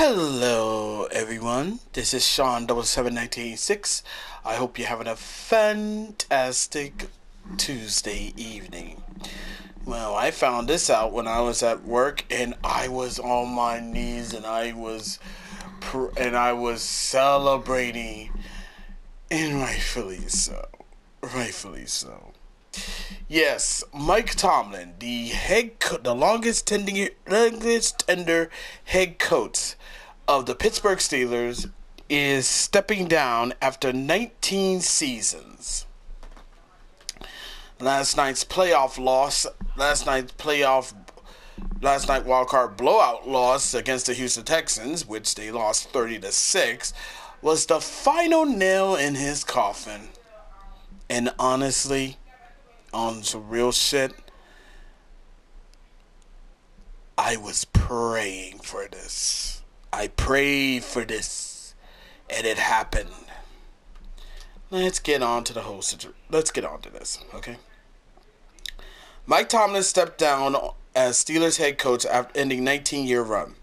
Hello, everyone. This is Sean 77986. I hope you're having a fantastic Tuesday evening. Well, I found this out when I was at work, and I was on my knees, and I was celebrating, and rightfully so. Rightfully so. Yes, Mike Tomlin, the longest tender head coach of the Pittsburgh Steelers, is stepping down after 19 seasons. Last night's playoff loss, last night wildcard blowout loss against the Houston Texans, which they lost 30-6, was the final nail in his coffin. And honestly, on some real shit, I was praying for this. I prayed for this, and it happened. Let's get on to the whole situation. Let's get on to this, okay? Mike Tomlin stepped down as Steelers head coach after ending 19-year run.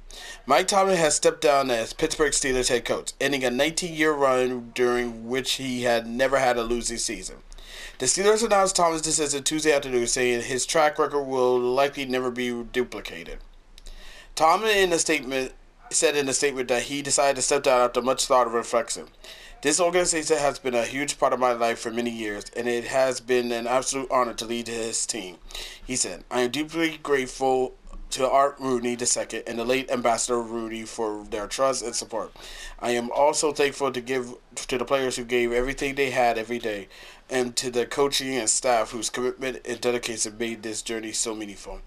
Mike Tomlin has stepped down as Pittsburgh Steelers head coach, ending a 19-year run during which he had never had a losing season. The Steelers announced Tomlin's decision Tuesday afternoon, saying his track record will likely never be duplicated. Tomlin said in a statement that he decided to step down after much thought and reflection. This organization has been a huge part of my life for many years, and it has been an absolute honor to lead his team. He said, I am deeply grateful to Art Rooney II and the late Ambassador Rooney for their trust and support. I am also thankful to the players who gave everything they had every day, and to the coaching and staff whose commitment and dedication made this journey so meaningful.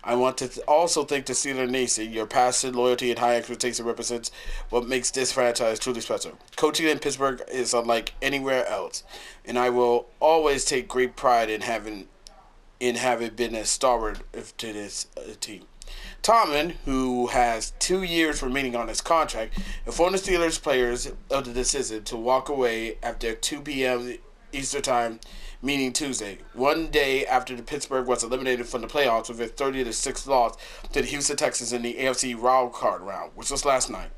I want to also thank the Steeler Nation. Your passion, loyalty, and high expectation represents what makes this franchise truly special. Coaching in Pittsburgh is unlike anywhere else, and I will always take great pride in having been a stalwart to this team. Tomlin, who has 2 years remaining on his contract, informed the Steelers players of the decision to walk away after 2 p.m. Eastern Time, meaning Tuesday, one day after the Pittsburgh was eliminated from the playoffs with a 30-6 loss to the Houston Texans in the AFC wildcard round, which was last night.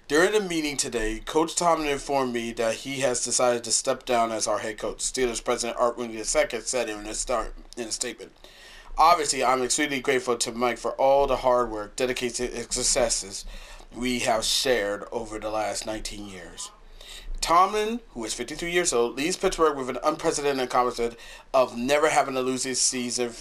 During the meeting today, Coach Tomlin informed me that he has decided to step down as our head coach. Steelers president Art Rooney II said in a statement. Obviously, I'm extremely grateful to Mike for all the hard work, dedication, and successes we have shared over the last 19 years. Tomlin, who is 53 years old, leaves Pittsburgh with an unprecedented accomplishment of never having a losing season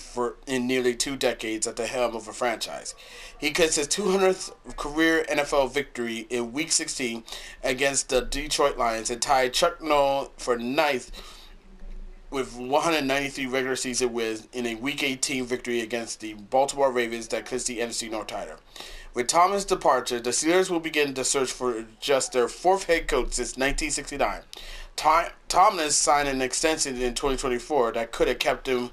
in nearly 2 decades at the helm of a franchise. He gets his 200th career NFL victory in Week 16 against the Detroit Lions and tied Chuck Noll for ninth with 193 regular season wins in a Week 18 victory against the Baltimore Ravens that clinched the NFC North title. With Tomlin's departure, the Steelers will begin to search for just their 4th head coach since 1969. Tomlin signed an extension in 2024 that could have kept him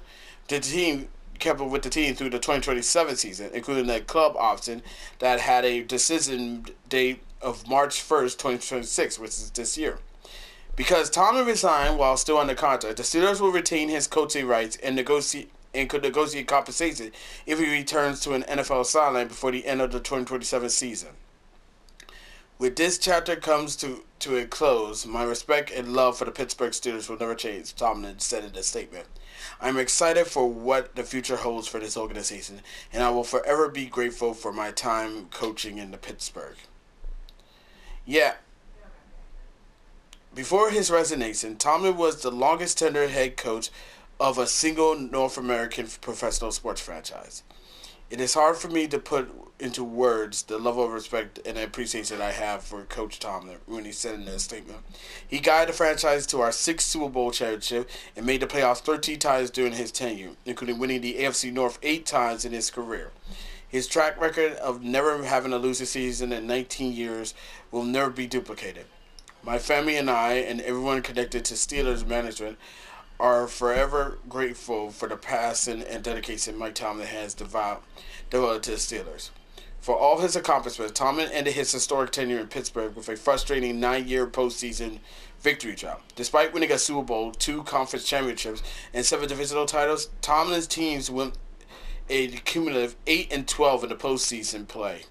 with the team through the 2027 season, including a club option that had a decision date of March 1st, 2026, which is this year. Because Tomlin resigned while still under contract, the Steelers will retain his coaching rights and could negotiate compensation if he returns to an NFL sideline before the end of the 2027 season. With this chapter comes to a close, my respect and love for the Pittsburgh Steelers will never change, Tomlin said in a statement. I'm excited for what the future holds for this organization, and I will forever be grateful for my time coaching in the Pittsburgh. Yeah. Before his resignation, Tomlin was the longest tenured head coach of a single North American professional sports franchise. It is hard for me to put into words the level of respect and appreciation I have for Coach Tomlin, Rooney said in a statement. He guided the franchise to our 6th Super Bowl championship and made the playoffs 13 times during his tenure, including winning the AFC North 8 times in his career. His track record of never having a losing season in 19 years will never be duplicated. My family and I, and everyone connected to Steelers management, are forever grateful for the passion and dedication Mike Tomlin has devoted to the Steelers. For all his accomplishments, Tomlin ended his historic tenure in Pittsburgh with a frustrating 9-year postseason victory drought. Despite winning a Super Bowl, 2 conference championships, and 7 divisional titles, Tomlin's teams went a cumulative 8-12 in the postseason play.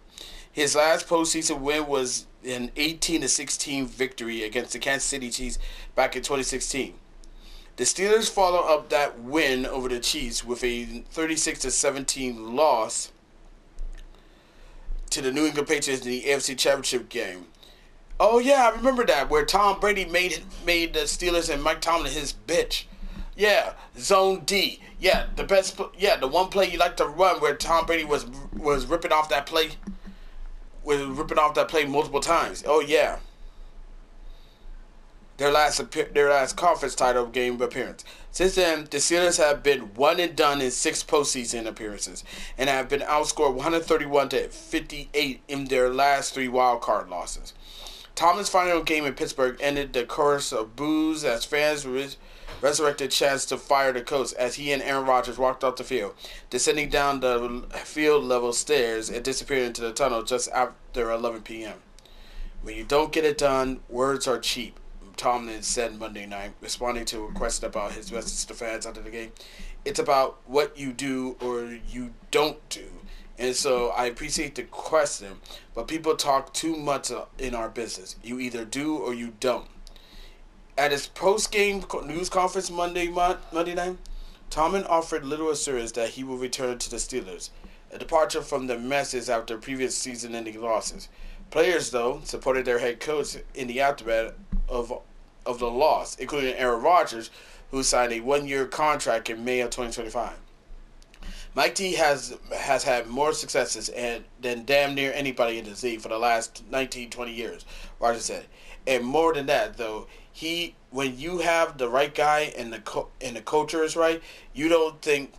His last postseason win was an 18-16 victory against the Kansas City Chiefs back in 2016. The Steelers follow up that win over the Chiefs with a 36-17 loss to the New England Patriots in the AFC Championship game. Oh yeah, I remember that, where Tom Brady made the Steelers and Mike Tomlin his bitch. Yeah, zone D. Yeah, the best. Yeah, the one play you like to run where Tom Brady was ripping off that play. Was ripping off that play multiple times. Oh yeah. Their last conference title game appearance. Since then, the Steelers have been one and done in 6 postseason appearances and have been outscored 131-58 in their last 3 wild card losses. Tomlin's final game in Pittsburgh ended the chorus of boos as fans resurrected chance to fire the coach as he and Aaron Rodgers walked off the field, descending down the field level stairs and disappeared into the tunnel just after 11 p.m. When you don't get it done, words are cheap, Tomlin said Monday night, responding to a question about his message to fans after the game. It's about what you do or you don't do. And so I appreciate the question, but people talk too much in our business. You either do or you don't. At his post-game news conference Monday night, Tomlin offered little assurance that he will return to the Steelers, a departure from the messes after previous season-ending losses. Players, though, supported their head coach in the aftermath of the loss, including Aaron Rodgers, who signed a 1-year contract in May of 2025. Mike T has had more successes than damn near anybody in the league for the last 19-20 years, Rodgers said. And more than that, though, when you have the right guy and the culture is right, you don't think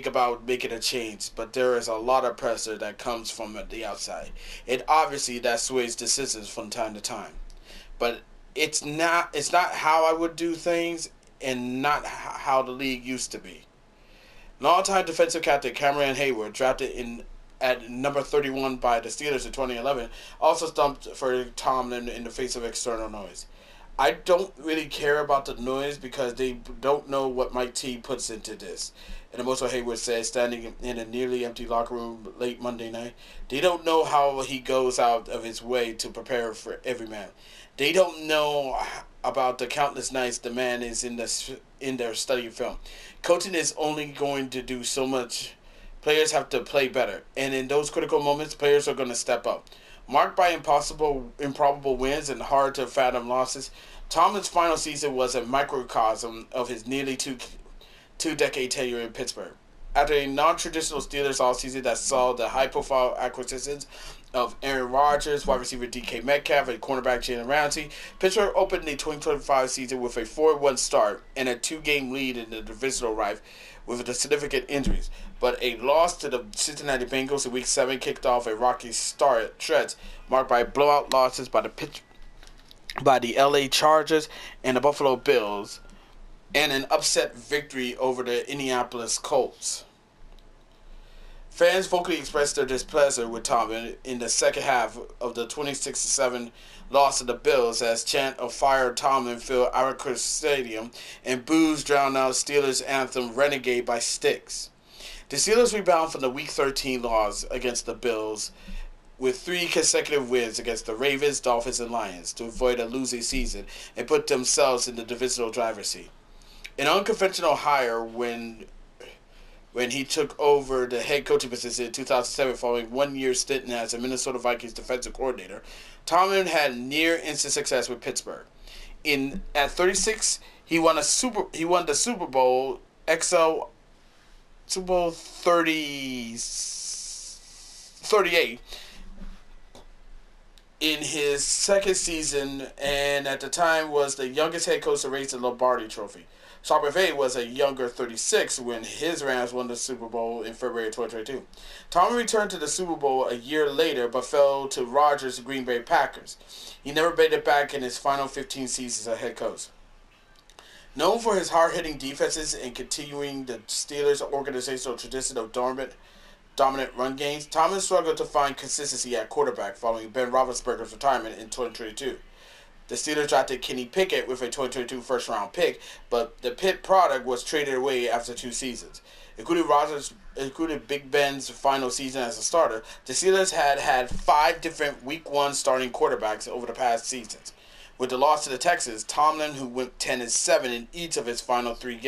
about making a change, but there is a lot of pressure that comes from the outside. And obviously that sways decisions from time to time. But it's not how I would do things and not how the league used to be. Longtime defensive captain Cameron Hayward, drafted at number 31 by the Steelers in 2011, also stumped for Tomlin in the face of external noise. I don't really care about the noise because they don't know what Mike T puts into this. And also Hayward said, standing in a nearly empty locker room late Monday night, they don't know how he goes out of his way to prepare for every man. They don't know about the countless nights the man is in there studying film. Coaching is only going to do so much. Players have to play better, and in those critical moments, players are going to step up. Marked by improbable wins and hard-to-fathom losses, Tomlin's final season was a microcosm of his nearly two-decade tenure in Pittsburgh. After a non-traditional Steelers offseason that saw the high-profile acquisitions of Aaron Rodgers, wide receiver DK Metcalf, and cornerback Jalen Ramsey, Pittsburgh opened the 2025 season with a 4-1 start and a 2-game lead in the divisional rivalry with the significant injuries. But a loss to the Cincinnati Bengals in Week 7 kicked off a rocky stretch marked by blowout losses by the LA Chargers and the Buffalo Bills, and an upset victory over the Indianapolis Colts. Fans vocally expressed their displeasure with Tomlin in the second half of the 26-7 loss to the Bills as chant of "Fire Tomlin" filled Arrowhead Stadium and boos drowned out Steelers anthem "Renegade" by Styx. The Steelers rebound from the Week 13 loss against the Bills with 3 consecutive wins against the Ravens, Dolphins, and Lions to avoid a losing season and put themselves in the divisional driver's seat. An unconventional hire when he took over the head coaching position in 2007 following 1-year stint as a Minnesota Vikings defensive coordinator, Tomlin had near instant success with Pittsburgh. At 36, he won the Super Bowl Super Bowl 38 in his second season, and at the time was the youngest head coach to raise the Lombardi Trophy. Sean McVay was a younger 36 when his Rams won the Super Bowl in February 2022. Tomlin returned to the Super Bowl a year later but fell to Rodgers' Green Bay Packers. He never made it back in his final 15 seasons as head coach. Known for his hard-hitting defenses and continuing the Steelers' organizational tradition of dominant run games, Tomlin struggled to find consistency at quarterback following Ben Roethlisberger's retirement in 2022. The Steelers drafted Kenny Pickett with a 2022 first-round pick, but the Pitt product was traded away after 2 seasons. Including Big Ben's final season as a starter, the Steelers had 5 different Week 1 starting quarterbacks over the past seasons. With the loss to the Texans, Tomlin, who went 10-7 in each of his final 3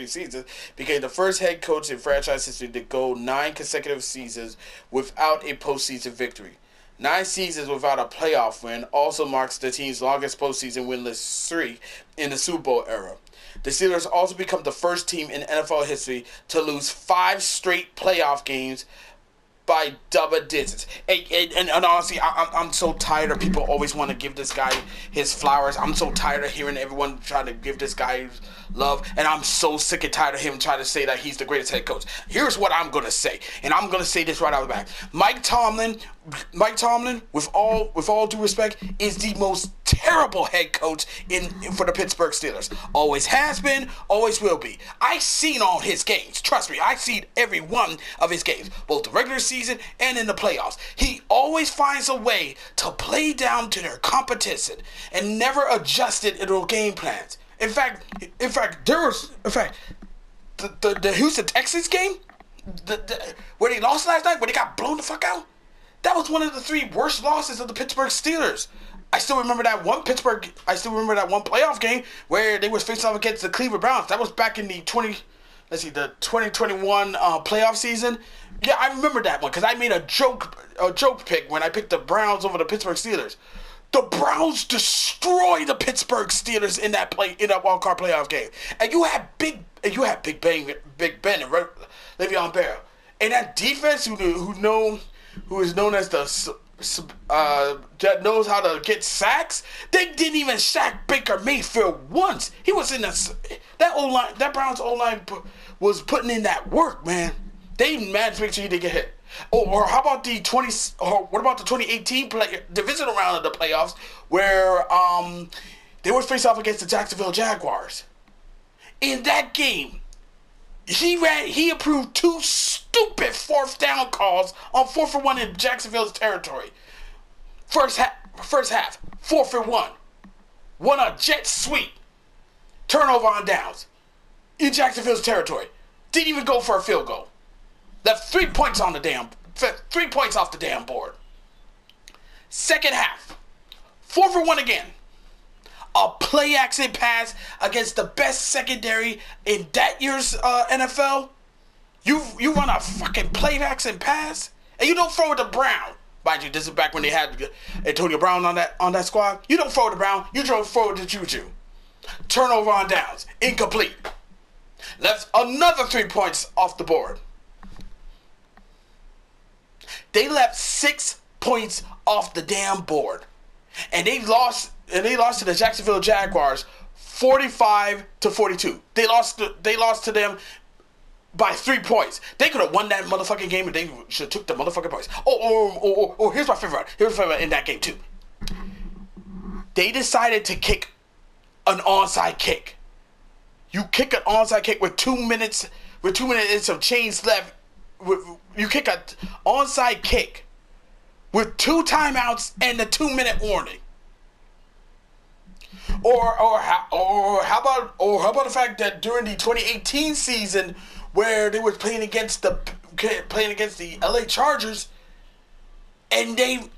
seasons, became the first head coach in franchise history to go 9 consecutive seasons without a postseason victory. 9 seasons without a playoff win also marks the team's longest postseason winless streak in the Super Bowl era. The Steelers also become the first team in NFL history to lose 5 straight playoff games by double digits. And honestly, I'm so tired of people always want to give this guy his flowers. I'm so tired of hearing everyone try to give this guy love. And I'm so sick and tired of him trying to say that he's the greatest head coach. Here's what I'm going to say. And I'm going to say this right out of the back. Mike Tomlin, with all due respect, is the most terrible head coach for the Pittsburgh Steelers. Always has been, always will be. I've seen all his games. Trust me, I've seen every one of his games, both the regular season and in the playoffs. He always finds a way to play down to their competition and never adjusted their game plans. In fact, the Houston Texans game, where they lost last night, where they got blown the fuck out. That was one of the 3 worst losses of the Pittsburgh Steelers. I still remember that one playoff game where they was facing off against the Cleveland Browns. That was back in the 2021 playoff season. Yeah, I remember that one because I made a joke pick when I picked the Browns over the Pittsburgh Steelers. The Browns destroyed the Pittsburgh Steelers in that wild card playoff game, and you had Big Ben and Le'Veon Bell, and that defense who is known as that knows how to get sacks. They didn't even sack Baker Mayfield once. He was in that O-line. That Browns O-line was putting in that work, man. They managed to make sure he didn't get hit. Or how about what about the 2018 divisional round of the playoffs where they were faced off against the Jacksonville Jaguars? In that game, he approved 2 stupid 4th down calls on 4th and 1 in Jacksonville's territory. First half, 4th and 1. Won a jet sweep. Turnover on downs in Jacksonville's territory. Didn't even go for a field goal. Left 3 points off the damn board. Second half, 4th and 1 again. A play action pass against the best secondary in that year's NFL. You run a fucking play action pass and you don't throw it to Brown. Mind you, this is back when they had Antonio Brown on that squad. You don't throw it to Brown. You throw it to Juju. Turnover on downs, incomplete. Left another 3 points off the board. They left 6 points off the damn board, and they lost to the Jacksonville Jaguars 45-42. They lost to them by 3 points. They could have won that motherfucking game, and they should have took the motherfucking points. Here's my favorite. In that game too. They decided to kick an onside kick. You kick an onside kick with 2 minutes and some change left. You kick an onside kick with 2 timeouts and a 2-minute warning. Or how about the fact that during the 2018 season where they were playing against the LA Chargers and they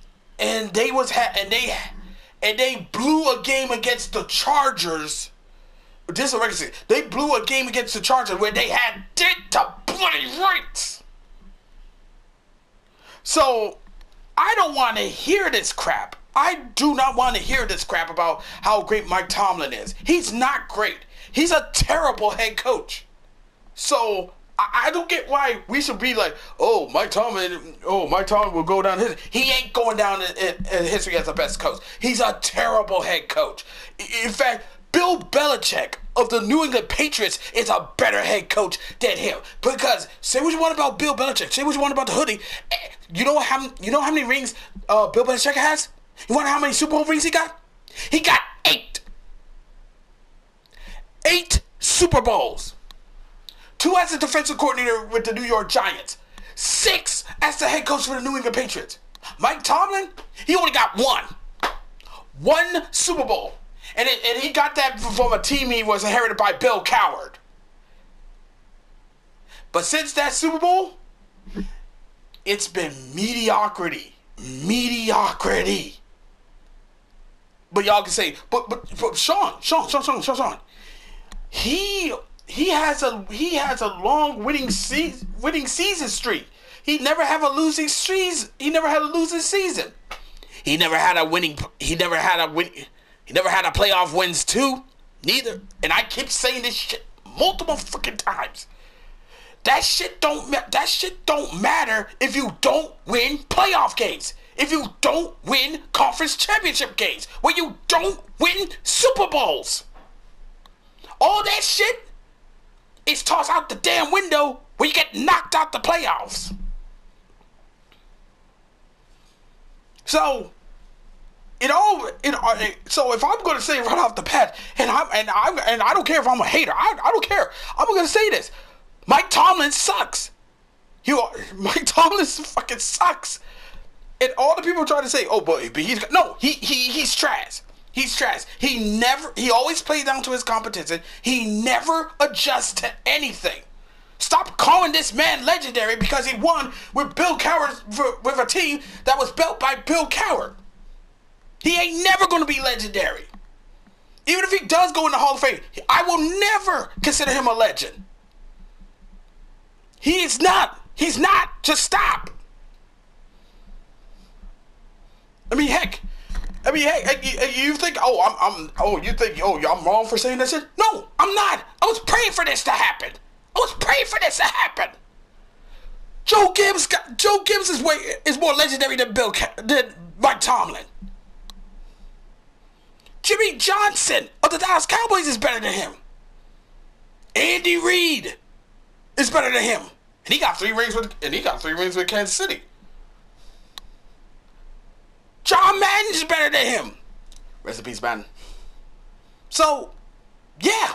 blew a game against the Chargers. This is a regular season. They blew a game against the Chargers where they had dick to bloody rights. So, I don't want to hear this crap. I do not want to hear this crap about how great Mike Tomlin is. He's not great. He's a terrible head coach. So, I don't get why we should be like, Mike Tomlin will go down history. He ain't going down in history as the best coach. He's a terrible head coach. In fact, Bill Belichick of the New England Patriots is a better head coach than him. Because say what you want about Bill Belichick, say what you want about the hoodie. You know how many rings Bill Belichick has? You want to know how many Super Bowl rings he got? He got 8. 8 Super Bowls. 2 as the defensive coordinator with the New York Giants. 6 as the head coach for the New England Patriots. Mike Tomlin, he only got 1. One Super Bowl. And he got that from a team he was inherited by Bill Cowher. But since that Super Bowl, it's been mediocrity. Mediocrity. But y'all can say, but Sean. He has a long winning season streak. He never had a losing season. He never had a playoff wins too. Neither. And I keep saying this shit multiple freaking times. That shit don't matter if you don't win playoff games. If you don't win conference championship games. When you don't win Super Bowls. All that shit is tossed out the damn window when you get knocked out the playoffs. So so if I'm going to say right off the bat, and I don't care if I'm a hater, I don't care. I'm going to say this: Mike Tomlin sucks. Mike Tomlin fucking sucks. And all the people try to say, oh, but he's trash. He's trash. He always plays down to his competition. He never adjusts to anything. Stop calling this man legendary because he won with Bill Cowher, with a team that was built by Bill Cowher. He ain't never going to be legendary. Even if he does go in the Hall of Fame, I will never consider him a legend. He is not. He's not. Just stop. I mean, heck, you think, I'm wrong for saying that shit? No, I'm not. I was praying for this to happen. Joe Gibbs is more legendary than than Mike Tomlin. Jimmy Johnson of the Dallas Cowboys is better than him. Andy Reid is better than him, and he got 3 rings with Kansas City. John Madden is better than him. Rest in peace, Madden. So yeah,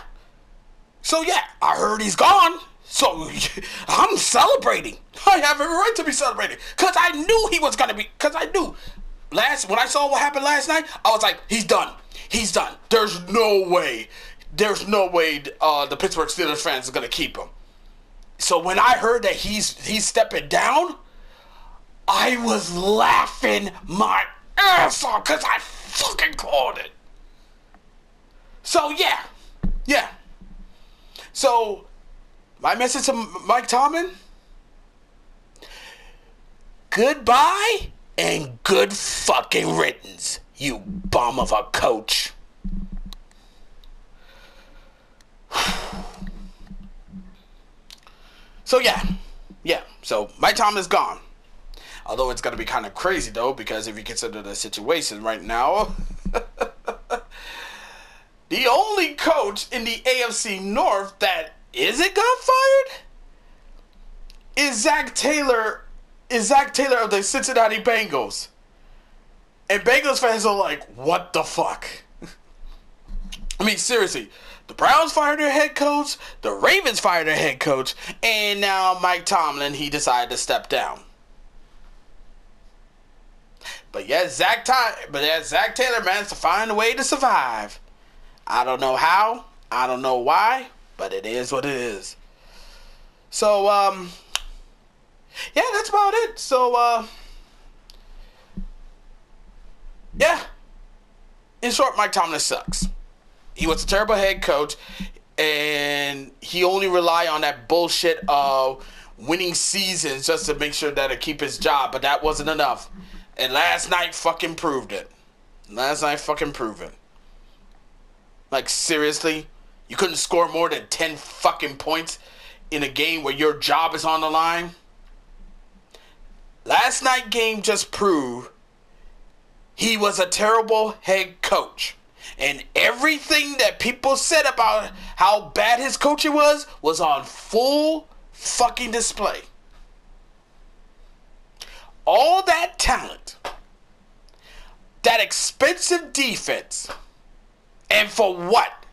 I heard he's gone. So I'm celebrating. I have every right to be celebrating because I knew he was gonna be. Because I knew when I saw what happened last night, I was like, he's done. There's no way the Pittsburgh Steelers fans are gonna keep him. So when I heard that he's stepping down, I was laughing my ass off because I fucking called it. So yeah. So my message to Mike Tomlin: goodbye and good fucking riddance, you bum of a coach. So yeah. So Mike Tomlin's gone. Although it's going to be kind of crazy, though, because if you consider the situation right now, the only coach in the AFC North that isn't got fired is Zach Taylor of the Cincinnati Bengals. And Bengals fans are like, what the fuck? I mean, seriously. The Browns fired their head coach, the Ravens fired their head coach, and now Mike Tomlin, he decided to step down. But yeah, Zach Taylor managed to find a way to survive. I don't know how, I don't know why, but it is what it is. So, yeah, that's about it. So, yeah. In short, Mike Tomlin sucks. He was a terrible head coach, and he only relied on that bullshit of winning seasons just to make sure that he'd keep his job, but that wasn't enough. And last night fucking proved it. Like, seriously? You couldn't score more than 10 fucking points in a game where your job is on the line? Last night's game just proved he was a terrible head coach. And everything that people said about how bad his coaching was on full fucking display. All that talent, that expensive defense, and for what?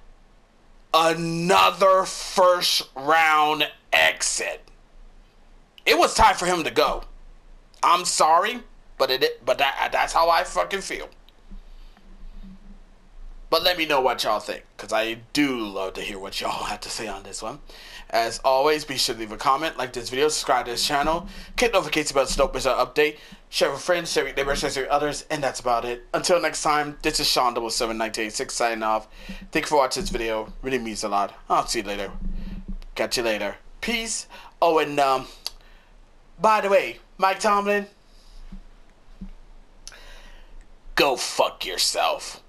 Another first round exit. It was time for him to go. I'm sorry, but that's how I fucking feel. But let me know what y'all think, because I do love to hear what y'all have to say on this one. As always, be sure to leave a comment, like this video, subscribe to this channel, click notifications about Snopers update, share with friends, share with neighbors, share with others, and that's about it. Until next time, this is Sean 71986 signing off. Thank you for watching this video. Really means a lot. I'll see you later. Catch you later. Peace. Oh, and by the way, Mike Tomlin, go fuck yourself.